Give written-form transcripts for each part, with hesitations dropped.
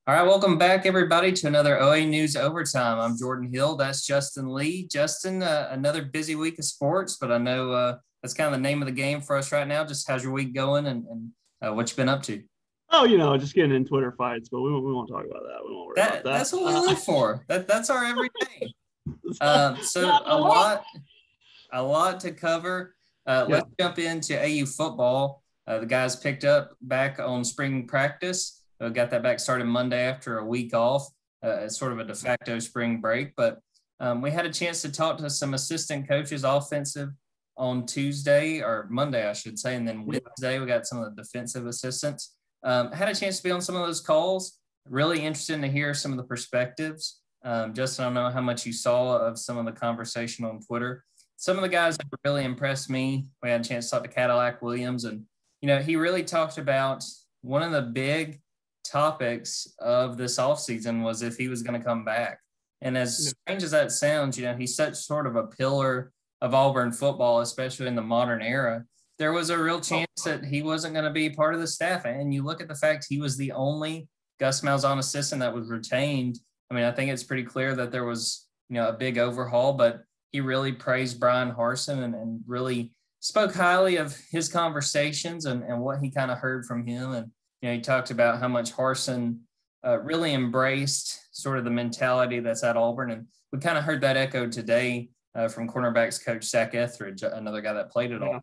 All right, welcome back, everybody, to another OA News Overtime. I'm Jordan Hill. That's Justin Lee. Justin, another busy week of sports, but I know that's kind of the name of the game for us right now. Just how's your week going and what you been up to? Oh, just getting in Twitter fights, but we won't talk about that. We won't worry about that. That's what we live for. That's our everyday. So Not a lot. a lot to cover. Yeah. Let's jump into AU football. The guys picked up back on spring practice. Got that back started Monday after a week off. It's sort of a de facto spring break, but we had a chance to talk to some assistant coaches, offensive, on Tuesday or Monday, I should say, and then Wednesday we got some of the defensive assistants. Had a chance to be on some of those calls. Really interested to hear some of the perspectives. Justin, I don't know how much you saw of some of the conversation on Twitter. Some of the guys that really impressed me, we had a chance to talk to Cadillac Williams, and he really talked about one of the big topics of this offseason was if he was going to come back. And as strange as that sounds, he's such sort of a pillar of Auburn football, especially in the modern era. There was a real chance that he wasn't going to be part of the staff. And you look at the fact he was the only Gus Malzahn assistant that was retained. I mean, I think it's pretty clear that there was, a big overhaul, but he really praised Brian Harsin and really spoke highly of his conversations and what he kind of heard from him. And he talked about how much Harsin really embraced sort of the mentality that's at Auburn. And we kind of heard that echoed today from cornerbacks coach Zach Etheridge, another guy that played at Auburn.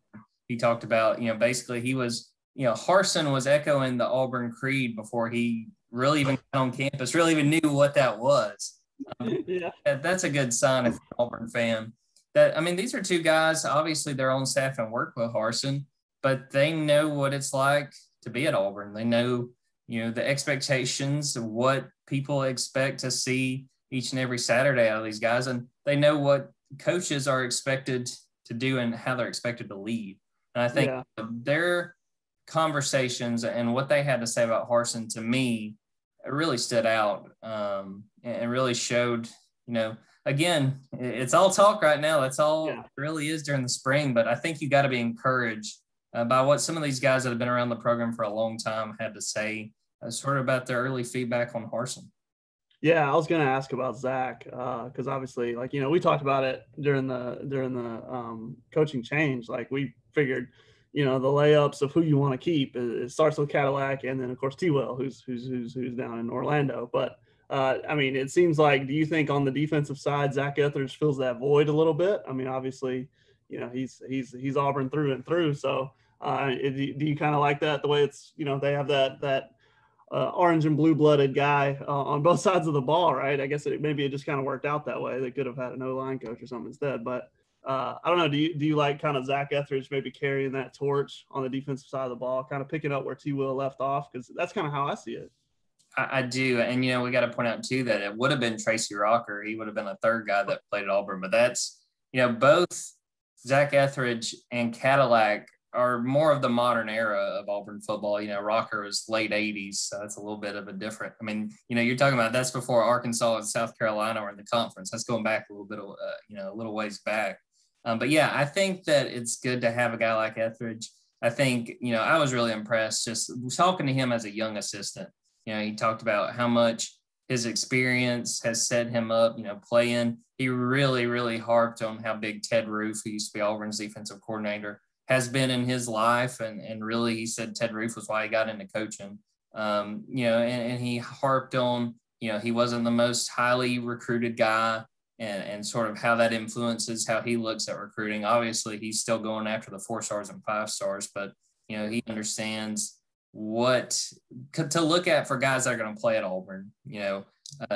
He talked about, basically he was, Harsin was echoing the Auburn creed before he really even got on campus, really even knew what that was. That's a good sign if you're an Auburn fan. These are two guys, obviously they're on staff and work with Harsin, but they know what it's like to be at Auburn. They know, the expectations of what people expect to see each and every Saturday out of these guys. And they know what coaches are expected to do and how they're expected to lead. And I think their conversations and what they had to say about Harsin, to me, it really stood out and really showed, again, it's all talk right now. That's all it really is during the spring. But I think you got to be encouraged by what some of these guys that have been around the program for a long time had to say sort of about their early feedback on Harsin. Yeah, I was going to ask about Zach because obviously, we talked about it during the coaching change. Like we figured, the layups of who you want to keep. It starts with Cadillac, and then of course T-Will, who's down in Orlando. But it seems like, do you think on the defensive side, Zach Etheridge fills that void a little bit? I mean, obviously, he's Auburn through and through. So do you kind of like that, the way it's, they have that orange and blue blooded guy on both sides of the ball, right? I guess maybe it just kind of worked out that way. They could have had an O-line coach or something instead. But I don't know. Do you like kind of Zach Etheridge maybe carrying that torch on the defensive side of the ball, kind of picking up where T-Will left off? Because that's kind of how I see it. I do. And, we got to point out, too, that it would have been Tracy Rocker. He would have been a third guy that played at Auburn. But that's, both Zach Etheridge and Cadillac are more of the modern era of Auburn football. Rocker was late 80s, so that's a little bit of a different. You're talking about that's before Arkansas and South Carolina were in the conference. That's going back a little bit, a little ways back. But I think that it's good to have a guy like Etheridge. I think, I was really impressed just talking to him as a young assistant. He talked about how much his experience has set him up, playing. He really, really harped on how big Ted Roof, who used to be Auburn's defensive coordinator, has been in his life. And really, he said Ted Roof was why he got into coaching. And he harped on, he wasn't the most highly recruited guy and sort of how that influences how he looks at recruiting. Obviously, he's still going after the 4 stars and 5 stars, but, he understands what to look at for guys that are going to play at Auburn.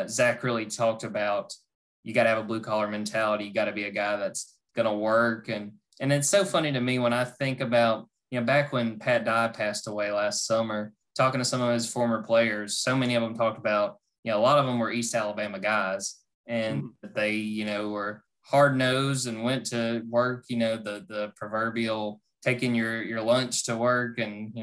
Zach really talked about you got to have a blue collar mentality. You got to be a guy that's going to work. And it's so funny to me when I think about, back when Pat Dye passed away last summer, talking to some of his former players, so many of them talked about, a lot of them were East Alabama guys and they, were hard nosed and went to work, the proverbial taking your lunch to work and,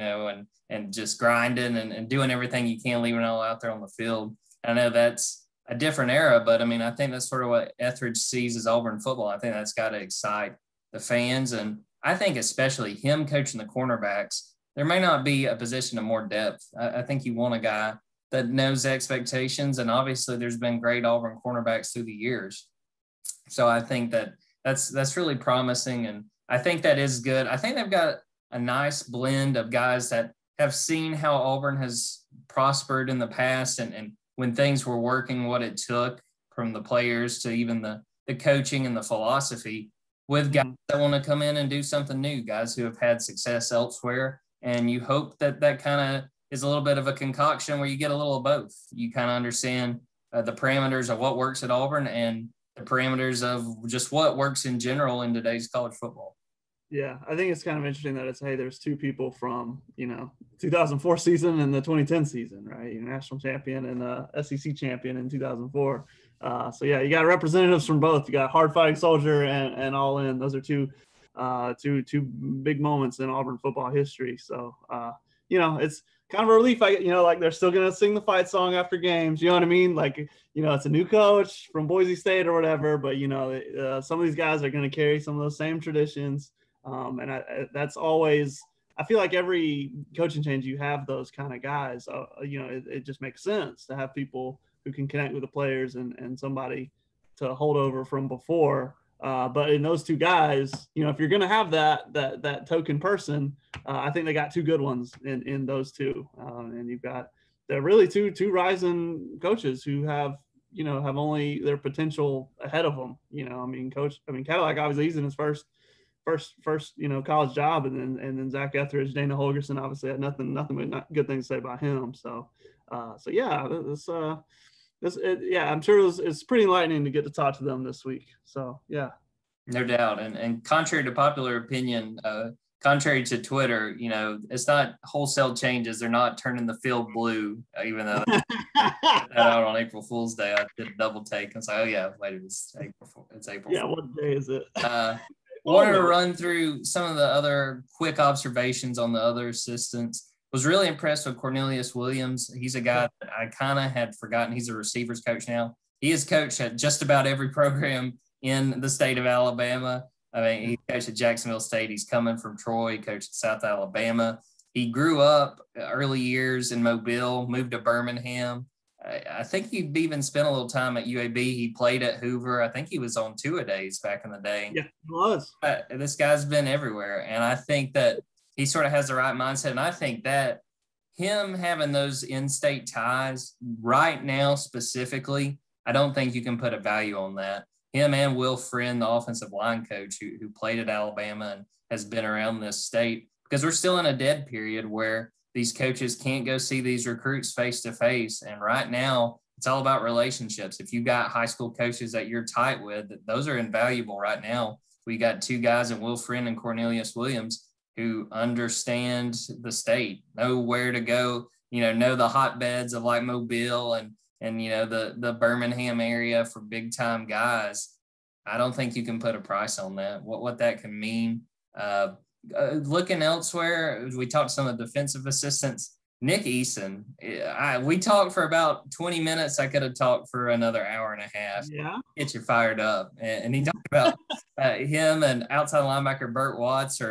and just grinding and doing everything you can, leaving it all out there on the field. I know that's a different era, but I think that's sort of what Etheridge sees as Auburn football. I think that's got to excite the fans. And I think especially him coaching the cornerbacks, there may not be a position of more depth. I think you want a guy that knows expectations. And obviously there's been great Auburn cornerbacks through the years. So I think that's really promising. And I think that is good. I think they've got a nice blend of guys that have seen how Auburn has prospered in the past, and when things were working, what it took from the players to even the coaching and the philosophy, with guys that want to come in and do something new, guys who have had success elsewhere. And you hope that kind of is a little bit of a concoction where you get a little of both. You kind of understand the parameters of what works at Auburn and the parameters of just what works in general in today's college football. Yeah, I think it's kind of interesting that it's, hey, there's two people from, 2004 season and the 2010 season, right? National champion and SEC champion in 2004. So, yeah, you got representatives from both. You got Hard Fighting Soldier and All In. Those are two big moments in Auburn football history. So, it's kind of a relief. Like they're still going to sing the fight song after games. You know what I mean? Like, it's a new coach from Boise State or whatever, but, some of these guys are going to carry some of those same traditions. That's always – I feel like every coaching change you have those kind of guys. It just makes sense to have people who can connect with the players and somebody to hold over from before. But in those two guys, if you're going to have that token person, I think they got two good ones in those two. And you've got they're really two rising coaches who have only their potential ahead of them. Cadillac, obviously he's in his first college job, and then Zach Etheridge, Dana Holgerson obviously had nothing but not good things to say about him. So yeah, I'm sure it's pretty enlightening to get to talk to them this week. So yeah, no doubt. And contrary to popular opinion, contrary to Twitter, it's not wholesale changes. They're not turning the field blue, even though out on April Fool's Day, I did a double take and say, oh yeah, wait, it's April. Yeah, what day is it? Wanted to run through some of the other quick observations on the other assistants. Was really impressed with Cornelius Williams. He's a guy that I kind of had forgotten. He's a receivers coach now. He is coached at just about every program in the state of Alabama. I mean, he coached at Jacksonville State. He's coming from Troy, coached at South Alabama. He grew up early years in Mobile, moved to Birmingham. I think he even spent a little time at UAB. He played at Hoover. I think he was on two-a-days back in the day. Yeah, he was. This guy's been everywhere. And I think that he sort of has the right mindset. And I think that him having those in-state ties right now specifically, I don't think you can put a value on that. Him and Will Friend, the offensive line coach who played at Alabama and has been around this state, because we're still in a dead period where these coaches can't go see these recruits face-to-face. And right now, it's all about relationships. If you've got high school coaches that you're tight with, those are invaluable right now. We got two guys in Will Friend and Cornelius Williams who understand the state, know where to go, know the hotbeds of like Mobile and the Birmingham area for big-time guys. I don't think you can put a price on that, what that can mean. Looking elsewhere, we talked to some of the defensive assistants. Nick Eason, we talked for about 20 minutes. I could have talked for another hour and a half. Yeah, get you fired up. And he talked about him and outside linebacker Burt Watts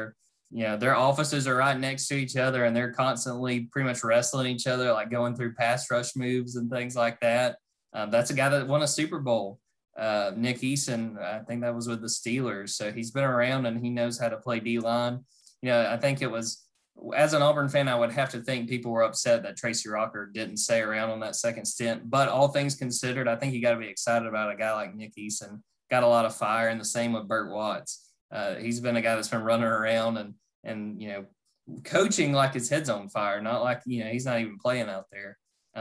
their offices are right next to each other, and they're constantly pretty much wrestling each other, like going through pass rush moves and things like that. That's a guy that won a Super Bowl. Nick Eason, I think that was with the Steelers. So he's been around and he knows how to play D-line. I think it was, as an Auburn fan, I would have to think people were upset that Tracy Rocker didn't stay around on that second stint. But all things considered, I think you got to be excited about a guy like Nick Eason. Got a lot of fire, and the same with Burt Watts. He's been a guy that's been running around and coaching like his head's on fire, not like, he's not even playing out there.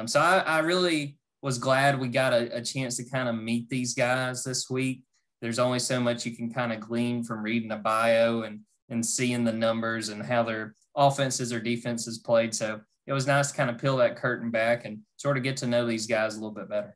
So I really was glad we got a chance to kind of meet these guys this week. There's only so much you can kind of glean from reading a bio and seeing the numbers and how their offenses or defenses played. So it was nice to kind of peel that curtain back and sort of get to know these guys a little bit better.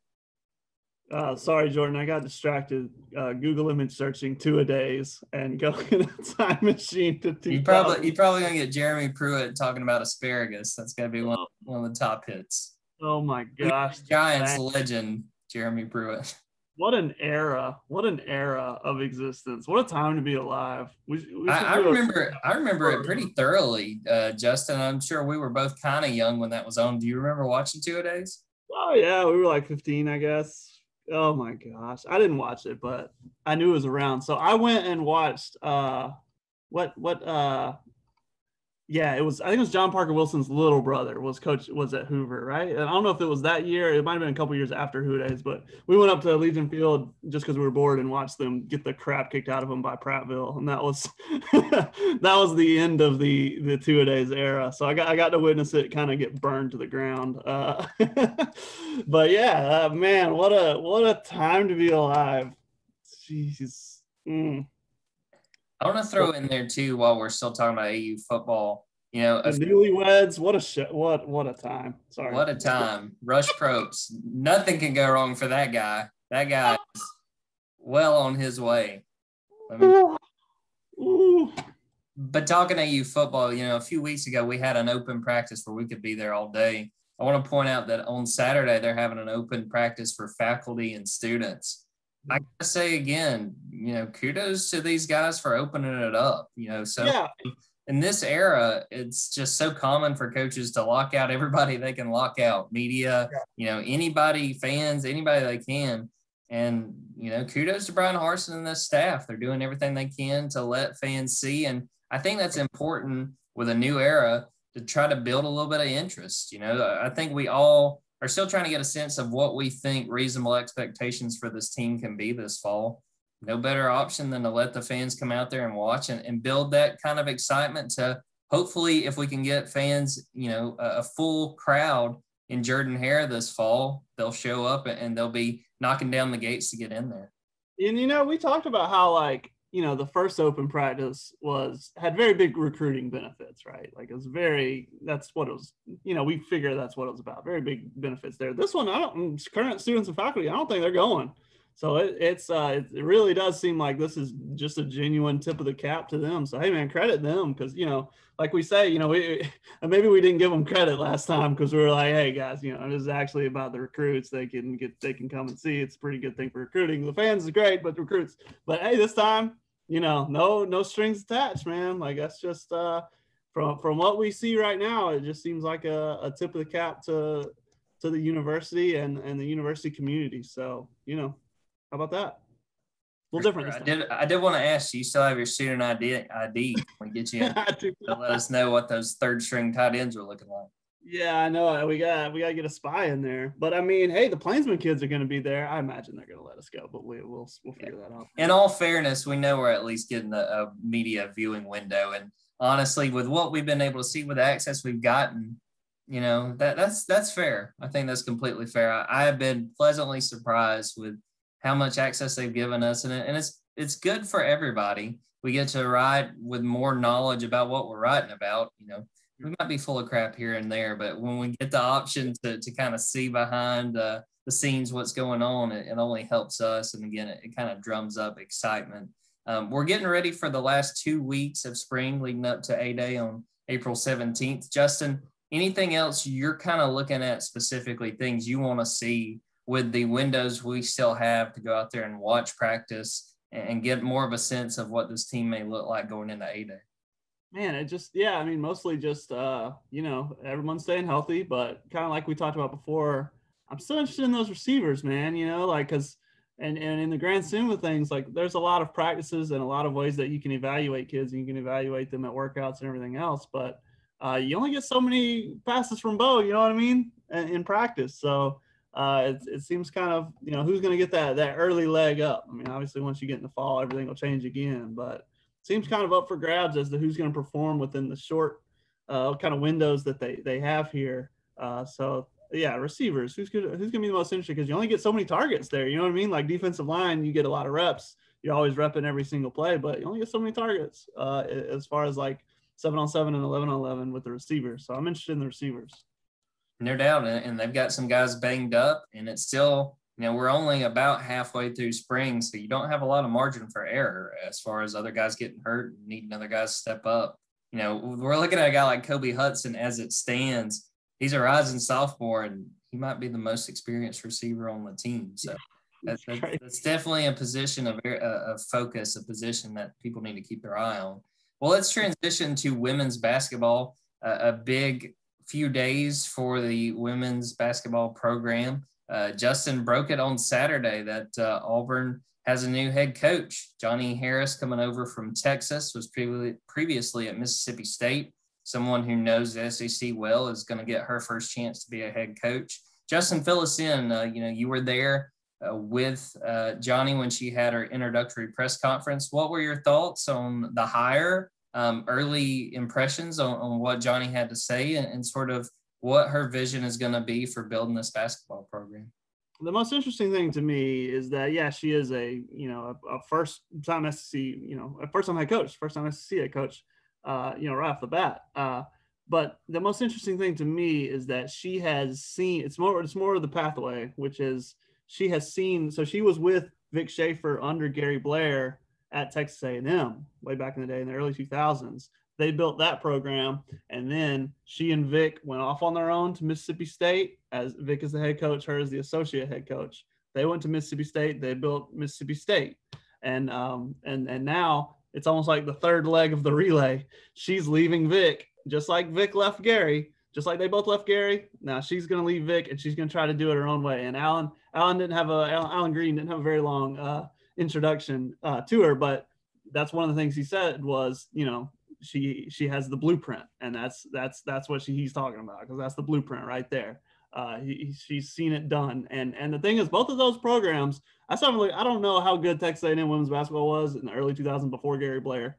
Sorry, Jordan, I got distracted Google image searching two-a-days and going in a time machine to 2000. You probably going to get Jeremy Pruitt talking about asparagus. That's going to be one of the top hits. Oh, my gosh. Giants legend, Jeremy Pruitt. What an era! What an era of existence! What a time to be alive. We should I do a remember I remember it pretty thoroughly, Justin. I'm sure we were both kind of young when that was on. Do you remember watching Two A Days? Oh yeah, we were like 15, I guess. Oh my gosh, I didn't watch it, but I knew it was around. So I went and watched. What Yeah, it was. I think it was John Parker Wilson's little brother was at Hoover, right? And I don't know if it was that year. It might have been a couple years after Who Days, but we went up to Legion Field just because we were bored and watched them get the crap kicked out of them by Prattville, and that was that was the end of the Two A Days era. So I got to witness it kind of get burned to the ground. But yeah, man, what a time to be alive. Jeez. Mm. I want to throw in there too while we're still talking about AU football. You know, The newlyweds, what a shit! What a time! Sorry, what a time. Rush Probst, nothing can go wrong for that guy. That guy is well on his way. I mean, Ooh. but talking AU football, you know, a few weeks ago we had an open practice where we could be there all day. I want to point out that on Saturday they're having an open practice for faculty and students. I gotta say again, you know, kudos to these guys for opening it up. You know, so Yeah, in this era, it's just so common for coaches to lock out everybody they can lock out, media, you know, anybody, fans, anybody they can. And, you know, kudos to Brian Harsin and this staff. They're doing everything they can to let fans see. And I think that's important with a new era to try to build a little bit of interest. You know, I think we all are still trying to get a sense of what we think reasonable expectations for this team can be this fall. No better option than to let the fans come out there and watch and build that kind of excitement to hopefully, if we can get fans, you know, a full crowd in Jordan-Hare this fall, they'll show up and they'll be knocking down the gates to get in there. and you know, we talked about how, like, you know, the first open practice had very big recruiting benefits, right? Like that's what it was, you know, we figure that's what it was about. Very big benefits there. This one, current students and faculty, I don't think they're going. So it really does seem like this is just a genuine tip of the cap to them. So, hey man, credit them. Cause you know, like we say, you know, maybe we didn't give them credit last time because we were like, hey guys, you know, this is actually about the recruits. They can come and see. It's a pretty good thing for recruiting. The fans is great, but the recruits. But hey, this time, you know, no strings attached, man. Like that's just from what we see right now, it just seems like a tip of the cap to the university and the university community. So, you know, how about that? A little different. I did want to ask you still have your student ID when we get you in to let us know what those third string tight ends are looking like. Yeah, I know. We got to get a spy in there. But I mean, hey, the Plainsman kids are going to be there. I imagine they're going to let us go, but we'll figure that out. In all fairness, we know we're at least getting a media viewing window, and honestly, with what we've been able to see with the access we've gotten, you know, that's fair. I think that's completely fair. I have been pleasantly surprised with how much access they've given us, and it's good for everybody. We get to write with more knowledge about what we're writing about. You know, we might be full of crap here and there, but when we get the option to kind of see behind the scenes what's going on, it only helps us. And again, it kind of drums up excitement. We're getting ready for the last 2 weeks of spring leading up to A-Day on April 17th. Justin, anything else you're kind of looking at specifically, things you want to see with the windows we still have to go out there and watch practice and get more of a sense of what this team may look like going into A-Day? Man, it just, yeah, I mean, mostly just, you know, everyone's staying healthy, but kind of like we talked about before, I'm still interested in those receivers, man, you know, like, cause, and in the grand scheme of things, like there's a lot of practices and a lot of ways that you can evaluate kids and you can evaluate them at workouts and everything else. But you only get so many passes from Bo, you know what I mean? In practice. So it seems kind of, you know, who's going to get that early leg up. I mean, obviously once you get in the fall, everything will change again, but seems kind of up for grabs as to who's going to perform within the short kind of windows that they have here. So yeah, receivers, who's gonna be the most interesting, because you only get so many targets there. You know what I mean? Like defensive line, you get a lot of reps. You're always repping every single play, but you only get so many targets as far as like 7-on-7 and 11-on-11 with the receivers. So I'm interested in the receivers. No doubt, and they've got some guys banged up, and it's still, you know, we're only about halfway through spring, so you don't have a lot of margin for error as far as other guys getting hurt and needing other guys to step up. You know, we're looking at a guy like Kobe Hudson as it stands. He's a rising sophomore, and he might be the most experienced receiver on the team. So That's definitely a position of focus, a position that people need to keep their eye on. Well, let's transition to women's basketball. A big few days for the women's basketball program. Justin broke it on Saturday that Auburn has a new head coach. Johnny Harris, coming over from Texas, was previously at Mississippi State. Someone who knows the SEC well is going to get her first chance to be a head coach. Justin, fill us in. You were there with Johnny when she had her introductory press conference. What were your thoughts on the hire, early impressions on what Johnny had to say, and sort of what her vision is going to be for building this basketball program? The most interesting thing to me is that, yeah, she is a first-time SEC, a first-time head coach, first-time SEC head coach, right off the bat. But the most interesting thing to me is that she has seen, it's more of the pathway, which is she has seen, so she was with Vic Schaefer under Gary Blair at Texas A&M way back in the day in the early 2000s. They built that program, and then she and Vic went off on their own to Mississippi State, as Vic is the head coach, her as the associate head coach. They went to Mississippi State, they built Mississippi State. And now it's almost like the third leg of the relay. She's leaving Vic, just like Vic left Gary, just like they both left Gary. Now she's going to leave Vic, and she's going to try to do it her own way. And Alan Green didn't have a very long introduction to her, but that's one of the things he said was, she has the blueprint, and that's what he's talking about, because that's the blueprint right there. She's seen it done, and the thing is, both of those programs, I don't know how good Texas A&M women's basketball was in the early 2000s before Gary Blair,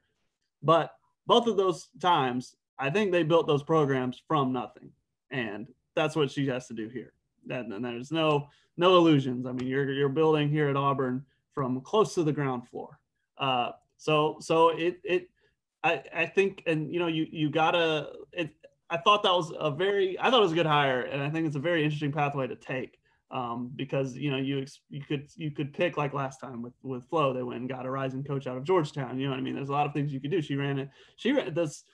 but both of those times, I think they built those programs from nothing, and that's what she has to do here. And there's no illusions. I mean, you're building here at Auburn from close to the ground floor. I think, and you gotta. I thought it was a good hire, and I think it's a very interesting pathway to take, because you could pick, like last time with Flo, they went and got a rising coach out of Georgetown. You know what I mean? There's a lot of things you could do. She ran this.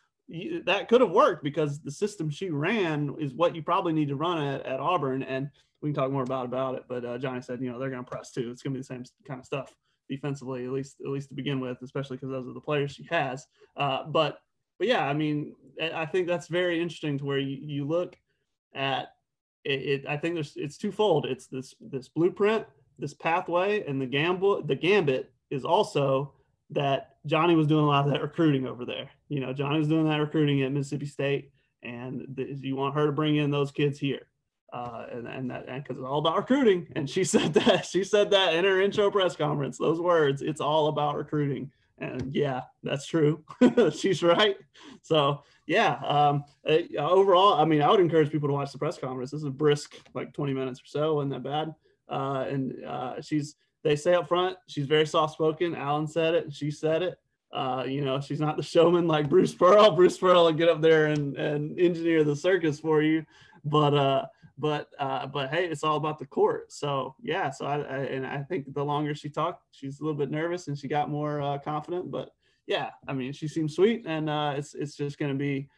That could have worked, because the system she ran is what you probably need to run at Auburn, and we can talk more about it. But Johnny said, they're going to press too. It's going to be the same kind of stuff defensively, at least to begin with, especially because those are the players she has. But yeah, I mean, I think that's very interesting, to where you look at it. I think it's twofold. It's this blueprint, this pathway, and the gambit is also that Johnny was doing a lot of that recruiting over there. Johnny was doing that recruiting at Mississippi State, and you want her to bring in those kids here. And because it's all about recruiting. And she said that in her intro press conference, those words, it's all about recruiting. And yeah, that's true. She's right. So yeah, overall, I mean, I would encourage people to watch the press conference. This is a brisk, like 20 minutes or so, isn't that bad? They say up front, she's very soft-spoken. Alan said it, and she said it. She's not the showman like Bruce Pearl. Bruce Pearl will get up there and engineer the circus for you. But hey, it's all about the court. So yeah, I think the longer she talked, she's a little bit nervous, and she got more confident. But yeah, I mean, she seems sweet, and it's just going to be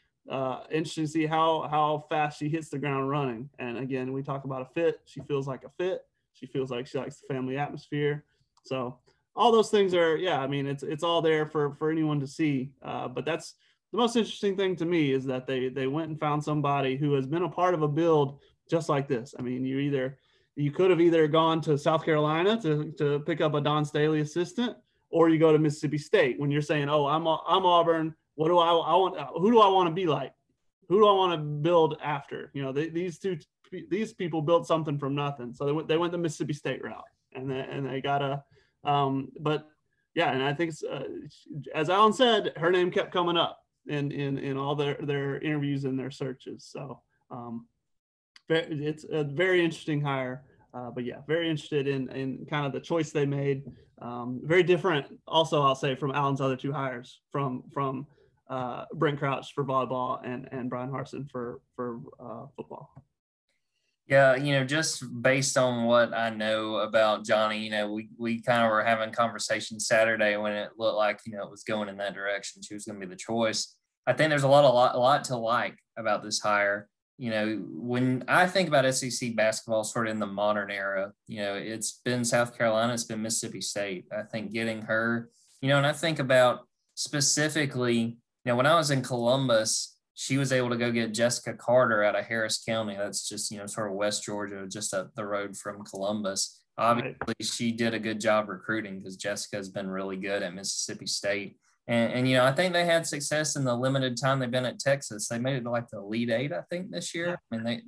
interesting to see how fast she hits the ground running. And again, we talk about a fit. She feels like a fit. She feels like she likes the family atmosphere. So all those things are, yeah, I mean, it's all there for anyone to see. But that's the most interesting thing to me, is that they went and found somebody who has been a part of a build just like this. I mean, you could have either gone to South Carolina to pick up a Don Staley assistant, or you go to Mississippi State when you're saying, oh, I'm Auburn. What do I want? Who do I want to be like? Who do I want to build after? These people built something from nothing. So they went the Mississippi State route, and they got but yeah, and I think it's, as Alan said, her name kept coming up in all their interviews and their searches. So it's a very interesting hire. But yeah, very interested in kind of the choice they made. Very different, also, I'll say, from Alan's other two hires, from Brent Crouch for volleyball and Brian Harsin for football. Yeah, just based on what I know about Johnny, we kind of were having conversations Saturday when it looked like, it was going in that direction. She was going to be the choice. I think there's a lot to like about this hire. when I think about SEC basketball sort of in the modern era, it's been South Carolina, it's been Mississippi State. I think getting her, and I think about specifically, when I was in Columbus, she was able to go get Jessica Carter out of Harris County. That's just, sort of West Georgia, just up the road from Columbus. Obviously, she did a good job recruiting because Jessica has been really good at Mississippi State. And I think they had success in the limited time they've been at Texas. They made it to like the Elite Eight, I think, this year. I mean,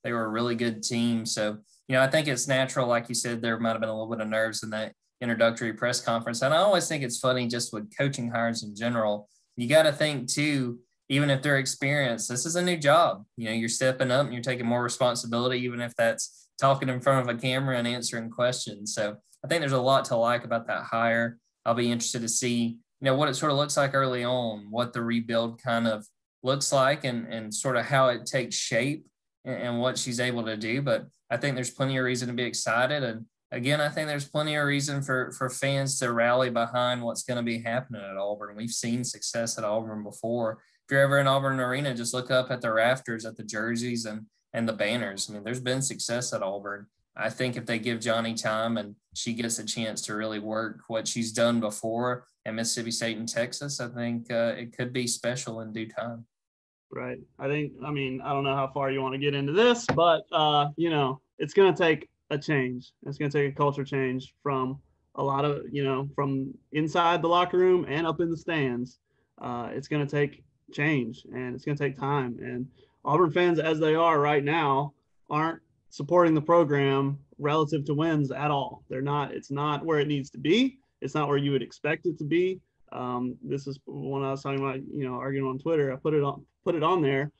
they were a really good team. So, I think it's natural, like you said, there might have been a little bit of nerves in that introductory press conference. And I always think it's funny just with coaching hires in general. You got to think too, even if they're experienced, this is a new job. You're stepping up and you're taking more responsibility, even if that's talking in front of a camera and answering questions. So I think there's a lot to like about that hire. I'll be interested to see what it sort of looks like early on, what the rebuild kind of looks like and sort of how it takes shape and what she's able to do. But I think there's plenty of reason to be excited. And again, I think there's plenty of reason for fans to rally behind what's going to be happening at Auburn. We've seen success at Auburn before. If you're ever in Auburn Arena, just look up at the rafters, at the jerseys and the banners. I mean, there's been success at Auburn. I think if they give Johnny time and she gets a chance to really work what she's done before at Mississippi State and Texas, I think it could be special in due time. Right. I don't know how far you want to get into this, but, it's going to take a change. It's going to take a culture change from a lot of, from inside the locker room and up in the stands. It's going to take change and it's going to take time. And Auburn fans, as they are right now, aren't supporting the program relative to wins at all. They're not. It's not where it needs to be. It's not where you would expect it to be. This is when I was talking about, arguing on Twitter. I put it on there.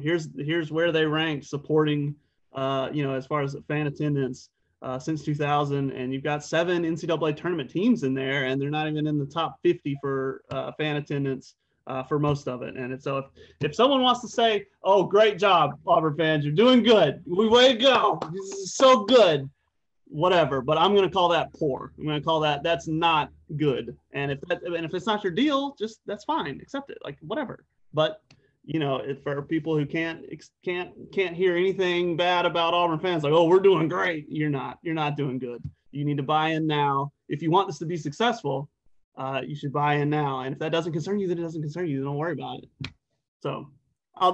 Here's where they rank supporting, as far as fan attendance since 2000, and you've got 7 NCAA tournament teams in there, and they're not even in the top 50 for fan attendance for most of it. And so if someone wants to say, "Oh, great job, Auburn fans, you're doing good. Way to go. This is so good." Whatever, but I'm going to call that poor. I'm going to call that's not good. And if it's not your deal, just that's fine. Accept it. Like whatever. But for people who can't hear anything bad about Auburn fans, like, "Oh, we're doing great." You're not doing good. You need to buy in now. If you want this to be successful, you should buy in now. And if that doesn't concern you, then it doesn't concern you. Don't worry about it. So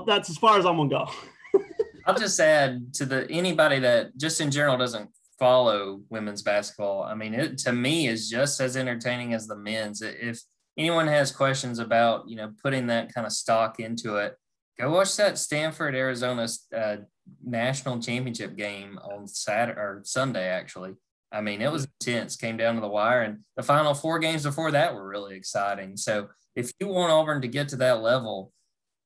that's as far as I'm going to go. I'll just add to anybody that just in general doesn't follow women's basketball. I mean, it to me is just as entertaining as the men's. If anyone has questions about, putting that kind of stock into it, go watch that Stanford Arizona national championship game on Saturday or Sunday, actually. I mean, it was intense, came down to the wire, and the final 4 games before that were really exciting. So if you want Auburn to get to that level,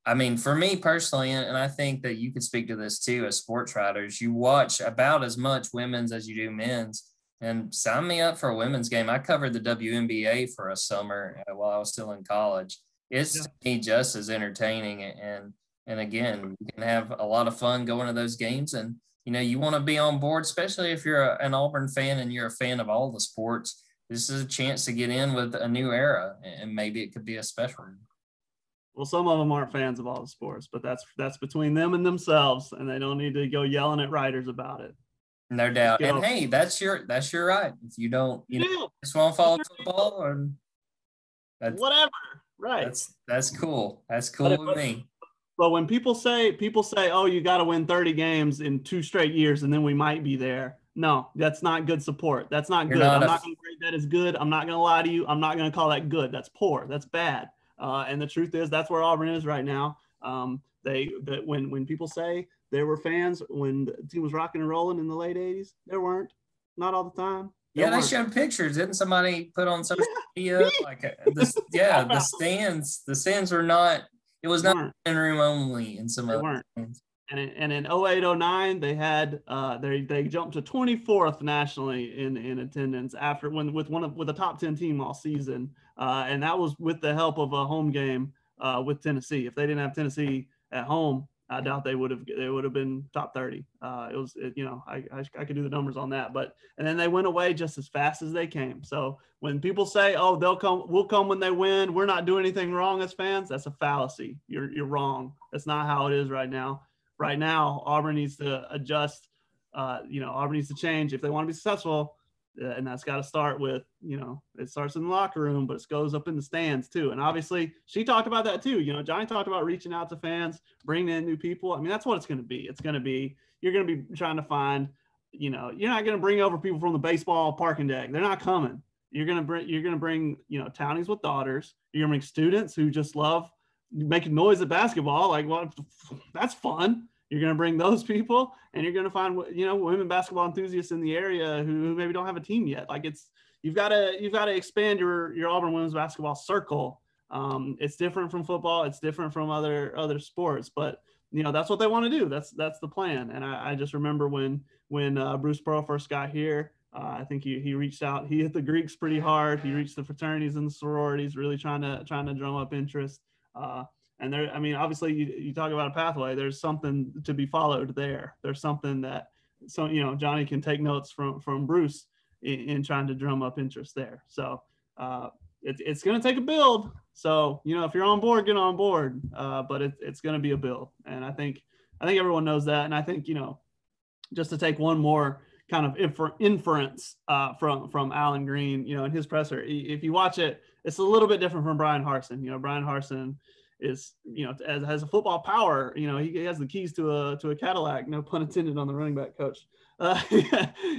I mean, for me personally, and I think that you could speak to this too as sports writers, you watch about as much women's as you do men's, and sign me up for a women's game. I covered the WNBA for a summer while I was still in college. It's to me just as entertaining, and again, you can have a lot of fun going to those games, and you want to be on board, especially if you're an Auburn fan and you're a fan of all the sports. This is a chance to get in with a new era, and maybe it could be a special one. Well, some of them aren't fans of all the sports, but that's between them and themselves, and they don't need to go yelling at writers about it. No doubt. And hey, that's your right. If you don't, just want to follow football or whatever, right? That's cool. That's cool with me. But when people say, "Oh, you got to win 30 games in 2 straight years, and then we might be there." No, that's not good support. That's not good. I'm not going to grade that as good. I'm not going to lie to you. I'm not going to call that good. That's poor. That's bad. And the truth is, that's where Auburn is right now. When people say there were fans when the team was rocking and rolling in the late 80s, there weren't. Not all the time. They showed pictures. Didn't somebody put on social media? The stands were not. It was not in room only in some other stands. And in 08-09, they had they jumped to 24th nationally in attendance after with a top 10 team all season, and that was with the help of a home game with Tennessee. If they didn't have Tennessee at home, I doubt they would have been top 30. I could do the numbers on that, and then they went away just as fast as they came. So when people say, "Oh, we'll come when they win, we're not doing anything wrong as fans," that's a fallacy. You're wrong. That's not how it is right now. right now, Auburn needs to adjust. Auburn needs to change if they want to be successful. And that's got to start with, it starts in the locker room, but it goes up in the stands too. And obviously she talked about that too. Johnny talked about reaching out to fans, bringing in new people. I mean, that's what it's going to be. It's going to be, you're going to be trying to find, you're not going to bring over people from the baseball parking deck. They're not coming. You're going to bring, townies with daughters. You're going to bring students who just love making noise at basketball. Like, well, that's fun. You're going to bring those people, and you're going to find, women basketball enthusiasts in the area who maybe don't have a team yet. Like, you've got to expand your Auburn women's basketball circle. It's different from football. It's different from other sports, but that's what they want to do. That's the plan. And I just remember when Bruce Pearl first got here, I think he reached out. He hit the Greeks pretty hard. He reached the fraternities and the sororities, really trying to drum up interest. And there, I mean, obviously you talk about a pathway, there's something to be followed there. There's something that, Johnny can take notes from Bruce in trying to drum up interest there. So it's going to take a build. So, if you're on board, get on board. But it's going to be a build. And I think everyone knows that. And I think, just to take one more kind of inference from Alan Green, in his presser, if you watch it, it's a little bit different from Brian Harsin. Brian Harsin is, has a football power. He has the keys to a Cadillac, no pun intended on the running back coach. He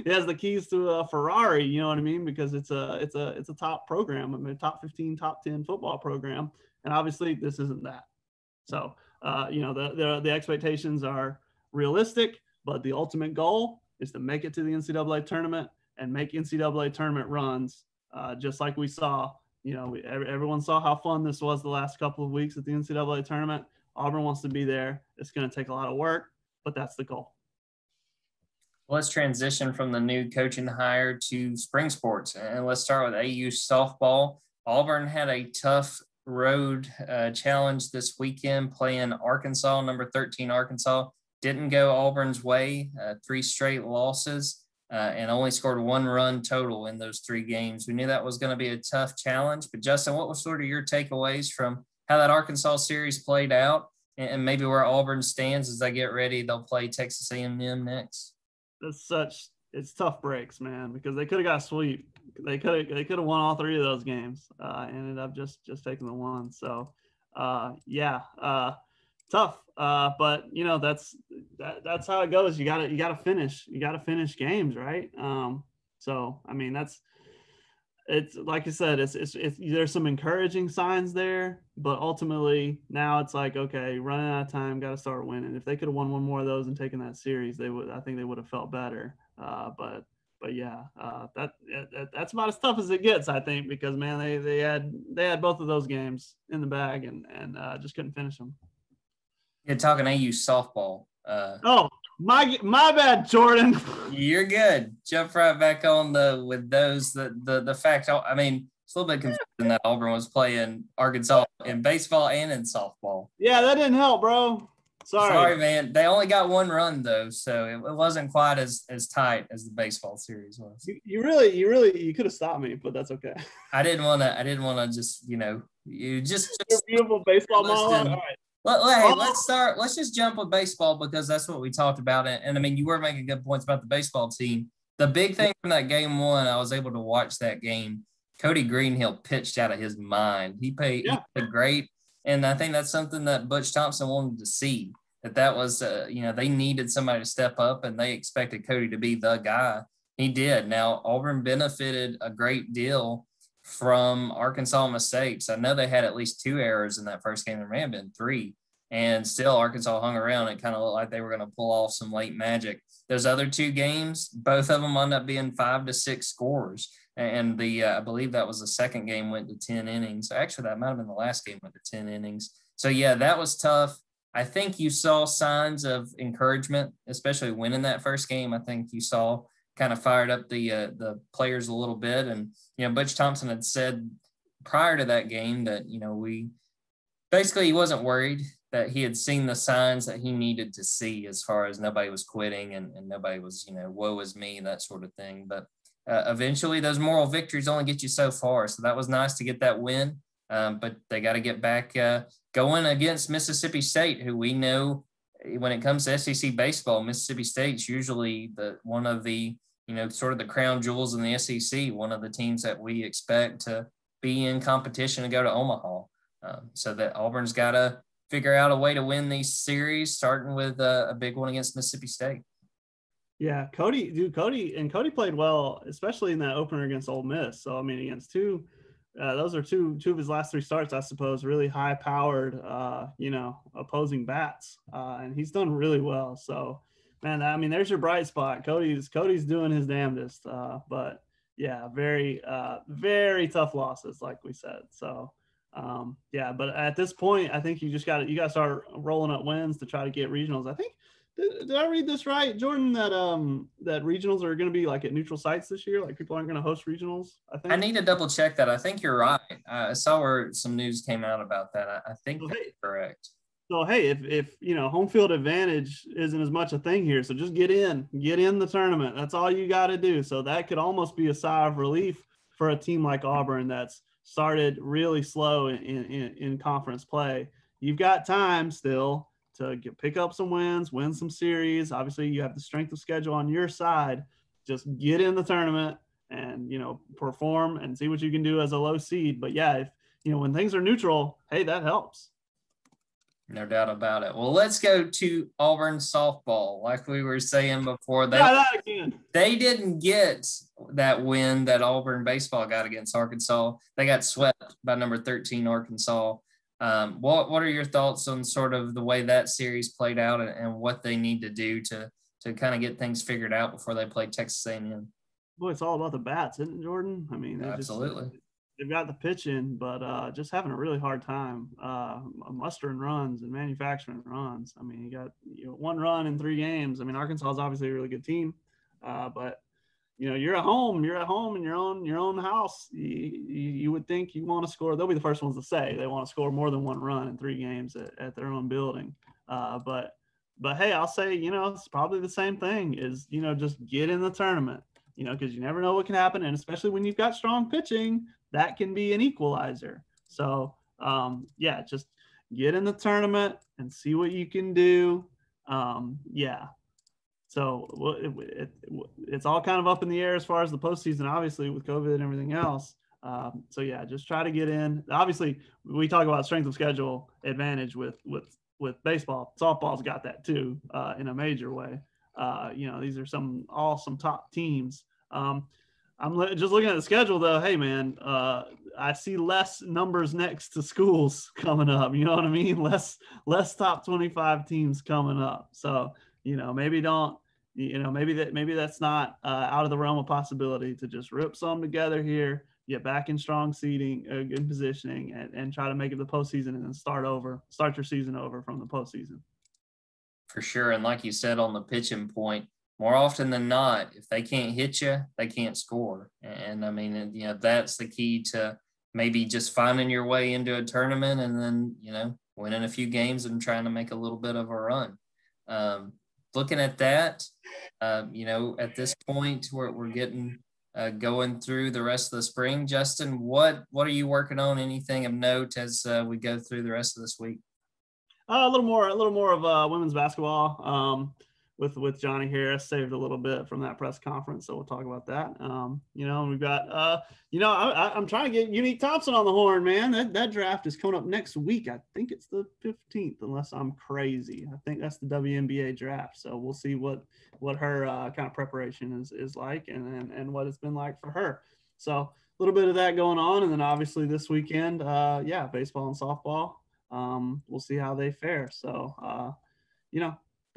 has the keys to a Ferrari, you know what I mean? Because it's a top program, top 15, top 10 football program. And obviously this isn't that. So, the expectations are realistic, but the ultimate goal is to make it to the NCAA tournament and make NCAA tournament runs, just like we saw. Everyone saw how fun this was the last couple of weeks at the NCAA tournament. Auburn wants to be there. It's going to take a lot of work, but that's the goal. Let's transition from the new coaching hire to spring sports. And let's start with AU softball. Auburn had a tough road challenge this weekend playing Arkansas, number 13 Arkansas. Didn't go Auburn's way, 3 straight losses. And only scored 1 run total in those 3 games. We knew that was going to be a tough challenge. But, Justin, what was sort of your takeaways from how that Arkansas series played out and maybe where Auburn stands as they get ready? They'll play Texas A&M next. It's tough breaks, man, because they could have got a sweep. They could have won all 3 of those games. Ended up just taking the 1. So, tough. But that's how it goes. You gotta finish games, right? So I mean, it's like I said, it's there's some encouraging signs there, but ultimately now it's like, okay, running out of time, got to start winning. If they could have won 1 more of those and taken that series, I think they would have felt better. But yeah, that's about as tough as it gets, I think, because man, they had both of those games in the bag and just couldn't finish them. You're talking AU softball. My bad, Jordan. You're good. Jump right back on with those. The fact, I mean, it's a little bit confusing that Auburn was playing Arkansas in baseball and in softball. Yeah, that didn't help, bro. Sorry, man. They only got 1 run though, so it wasn't quite as tight as the baseball series was. You could have stopped me, but that's okay. I didn't want to just you just beautiful baseball monologue. All right. Hey, let's just jump with baseball because that's what we talked about. And I mean, you were making good points about the baseball team. The big thing from that game 1, I was able to watch that game. Cody Greenhill pitched out of his mind. He played great. And I think that's something that Butch Thompson wanted to see, that was, they needed somebody to step up and they expected Cody to be the guy. He did. Now, Auburn benefited a great deal from Arkansas mistakes. I know they had at least 2 errors in that first game. There may have been 3. And still Arkansas hung around. It kind of looked like they were going to pull off some late magic. Those other 2 games, both of them wound up being 5 to 6 scores. And I believe that was the second game went to 10 innings. Actually, that might have been the last game went to 10 innings. So, yeah, that was tough. I think you saw signs of encouragement, especially winning that first game. I think you saw kind of fired up the players a little bit. And, Butch Thompson had said prior to that game that, he wasn't worried, that he had seen the signs that he needed to see as far as nobody was quitting and nobody was, woe is me, that sort of thing. But eventually those moral victories only get you so far. So that was nice to get that win. But they got to get back going against Mississippi State, who we know when it comes to SEC baseball, Mississippi State's usually one of the, sort of the crown jewels in the SEC, one of the teams that we expect to be in competition to go to Omaha. So that Auburn's got to figure out a way to win these series, starting with a big one against Mississippi State. Yeah, Cody played well, especially in that opener against Ole Miss. So, I mean, against those are two of his last 3 starts, I suppose, really high-powered, opposing bats. And he's done really well. So, man, I mean, there's your bright spot. Cody's doing his damnedest. But, yeah, very, very tough losses, like we said. So, but at this point, I think you got to start rolling up wins to try to get regionals. I think did I read this right, Jordan? That regionals are going to be like at neutral sites this year. Like people aren't going to host regionals. I think. I need to double check that. I think you're right. I saw where some news came out about that. I think that's correct. So hey, if home field advantage isn't as much a thing here, so just get in the tournament. That's all you got to do. So that could almost be a sigh of relief for a team like Auburn that's started really slow in conference play. You've got time still to pick up some wins, win some series. Obviously, you have the strength of schedule on your side. Just get in the tournament and, perform and see what you can do as a low seed. But, yeah, if when things are neutral, hey, that helps. No doubt about it. Well, let's go to Auburn softball. Like we were saying before, they didn't get that win that Auburn baseball got against Arkansas. They got swept by number 13 Arkansas. What are your thoughts on sort of the way that series played out and what they need to do to kind of get things figured out before they play Texas A&M? Boy, it's all about the bats, isn't it, Jordan? I mean, absolutely. They've got the pitching, but just having a really hard time mustering runs and manufacturing runs. I mean, you got 1 run in 3 games. I mean, Arkansas is obviously a really good team, but you're at home in your own house. You would think you want to score. They'll be the first ones to say they want to score more than 1 run in 3 games at their own building. But hey, I'll say, it's probably the same thing is, just get in the tournament, because you never know what can happen. And especially when you've got strong pitching, that can be an equalizer. So just get in the tournament and see what you can do. So it's all kind of up in the air as far as the postseason, obviously, with COVID and everything else. Just try to get in. Obviously, we talk about strength of schedule advantage with baseball. Softball's got that too in a major way. These are some awesome top teams. I'm just looking at the schedule, though. Hey, man, I see less numbers next to schools coming up. You know what I mean? Less top 25 teams coming up. So, maybe that's not out of the realm of possibility to just rip some together here, get back in strong seeding, good positioning, and try to make it the postseason and then start your season over from the postseason. For sure. And like you said on the pitching point, more often than not, if they can't hit you, they can't score. And I mean, that's the key to maybe just finding your way into a tournament and then, winning a few games and trying to make a little bit of a run. Looking at that, at this point we're getting going through the rest of the spring. Justin, what are you working on? Anything of note as we go through the rest of this week? A little more of women's basketball with Johnny Harris. Saved a little bit from that press conference, so we'll talk about that. We've got I'm trying to get Unique Thompson on the horn, man. That draft is coming up next week. I think it's the 15th, unless I'm crazy. I think that's the WNBA draft. So we'll see what her kind of preparation is like, and what it's been like for her. So a little bit of that going on, and then obviously this weekend, baseball and softball. We'll see how they fare. So,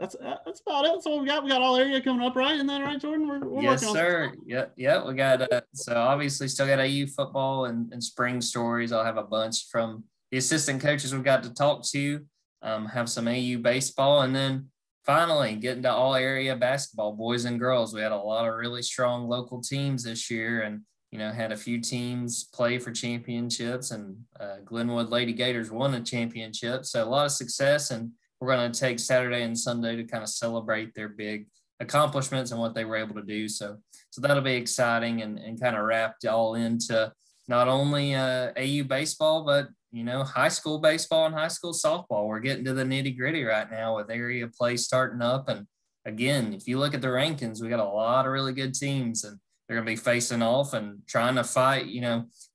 that's about it. So we got all area coming up, right? Isn't that right, Jordan? We're yes, working sir. Yeah. We got so obviously still got AU football and spring stories. I'll have a bunch from the assistant coaches we've got to talk to. Have some AU baseball, and then finally getting to all area basketball, boys and girls. We had a lot of really strong local teams this year, and had a few teams play for championships, and Glenwood Lady Gators won a championship. So a lot of success, and we're going to take Saturday and Sunday to kind of celebrate their big accomplishments and what they were able to do. So that'll be exciting and kind of wrapped all into not only AU baseball, but high school baseball and high school softball. We're getting to the nitty gritty right now with area play starting up. And again, if you look at the rankings, we got a lot of really good teams, and they're going to be facing off and trying to fight.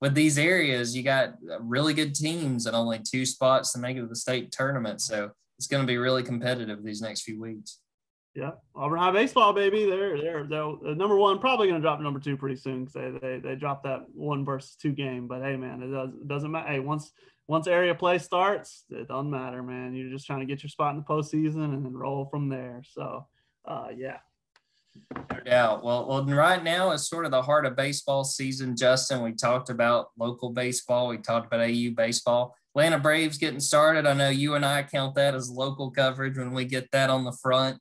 With these areas, you got really good teams and only 2 spots to make it to the state tournament. So it's going to be really competitive these next few weeks. Yeah, Auburn High baseball, baby. They're number 1, probably going to drop number 2 pretty soon because they dropped that 1 versus 2 game. But hey, man, it doesn't matter. Hey, once area play starts, it doesn't matter, man. You're just trying to get your spot in the postseason and then roll from there. So, yeah. No doubt. Well, right now is sort of the heart of baseball season, Justin. We talked about local baseball. We talked about AU baseball. Atlanta Braves getting started. I know you and I count that as local coverage when we get that on the front.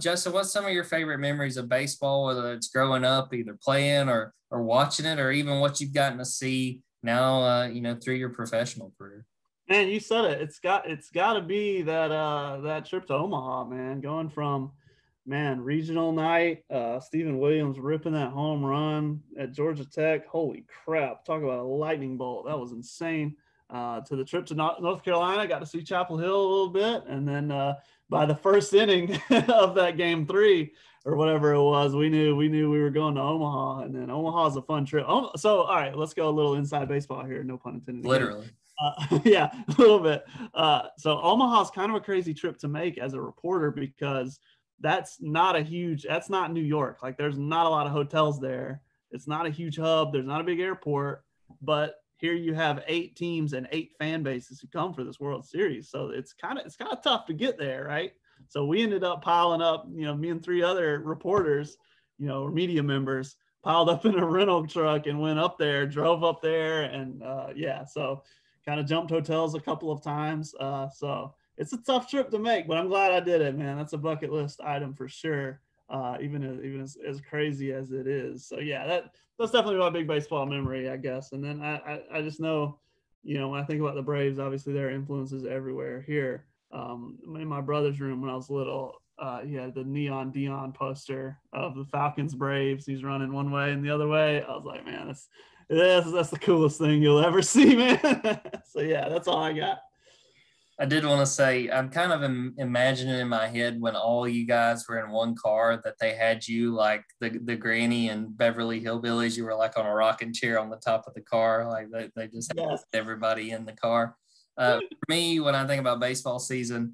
Justin, what's some of your favorite memories of baseball, whether it's growing up, either playing or watching it, or even what you've gotten to see now, through your professional career? Man, you said it. It's got to be that trip to Omaha, man. Going from, regional night, Stephen Williams ripping that home run at Georgia Tech. Holy crap! Talk about a lightning bolt. That was insane. To the trip to North Carolina, got to see Chapel Hill a little bit, and then by the first inning of that game 3 or whatever it was, we knew we were going to Omaha, and then Omaha's a fun trip. So all right, let's go a little inside baseball here. No pun intended. Literally. Yeah, a little bit. So Omaha's kind of a crazy trip to make as a reporter because that's not New York. Like there's not a lot of hotels there. It's not a huge hub. There's not a big airport, but here you have 8 teams and 8 fan bases who come for this World Series. So it's kind of tough to get there, right? So we ended up piling up, me and 3 other reporters, or media members piled up in a rental truck and went up there, drove up there. And so kind of jumped hotels a couple of times. So it's a tough trip to make, but I'm glad I did it, man. That's a bucket list item for sure. Even as crazy as it is. So yeah, that's definitely my big baseball memory, I guess. And then I just know, when I think about the Braves, obviously their influence is everywhere here. In my brother's room when I was little, he had the neon Dion poster of the Falcons Braves. He's running one way and the other way. I was like, man, that's the coolest thing you'll ever see, man. So yeah, that's all I got. I did want to say, I'm kind of imagining in my head when all you guys were in one car that they had you like the granny and Beverly Hillbillies. You were like on a rocking chair on the top of the car. Like they just had everybody in the car. For me, when I think about baseball season,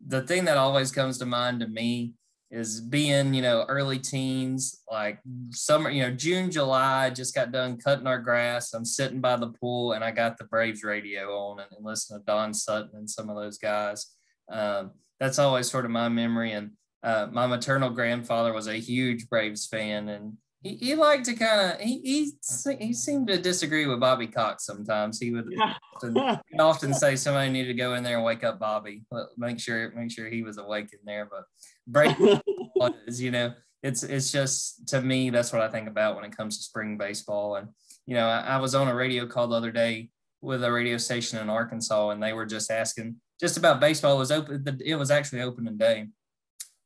the thing that always comes to mind to me is being, early teens, like summer, June, July, just got done cutting our grass. I'm sitting by the pool and I got the Braves radio on and listening to Don Sutton and some of those guys. That's always sort of my memory. And my maternal grandfather was a huge Braves fan, and he liked to kind of, he seemed to disagree with Bobby Cox sometimes. He would often say somebody needed to go in there and wake up Bobby, make sure he was awake in there. But Braves is, it's just, to me, that's what I think about when it comes to spring baseball. And, I was on a radio call the other day with a radio station in Arkansas, and they were just asking just about baseball. It was actually opening day.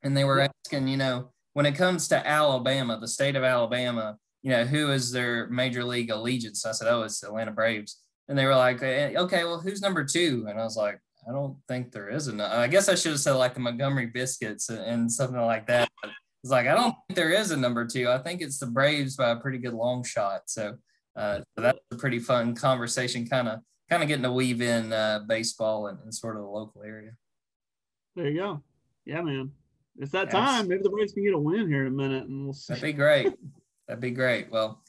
And they were asking, when it comes to Alabama, the state of Alabama, who is their major league allegiance? I said, it's the Atlanta Braves. And they were like, okay, well, who's number 2? And I was like, I don't think there is enough. I guess I should have said like the Montgomery Biscuits and something like that. But it's like, I don't think there is a number 2. I think it's the Braves by a pretty good long shot. So that's a pretty fun conversation, kind of getting to weave in baseball and sort of the local area. There you go. Yeah, man. It's that time. Maybe the Braves can get a win here in a minute, and we'll see. That'd be great. Well,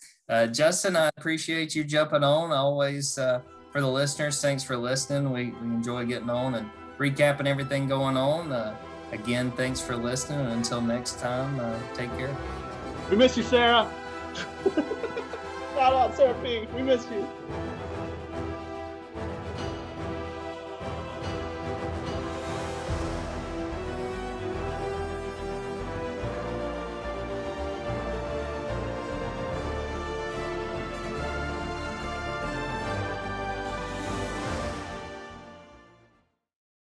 Justin, I appreciate you jumping on. Always, for the listeners, thanks for listening. We enjoy getting on and recapping everything going on. Again, thanks for listening. And until next time, take care. We miss you, Sarah. Shout out, Sarah P. We miss you.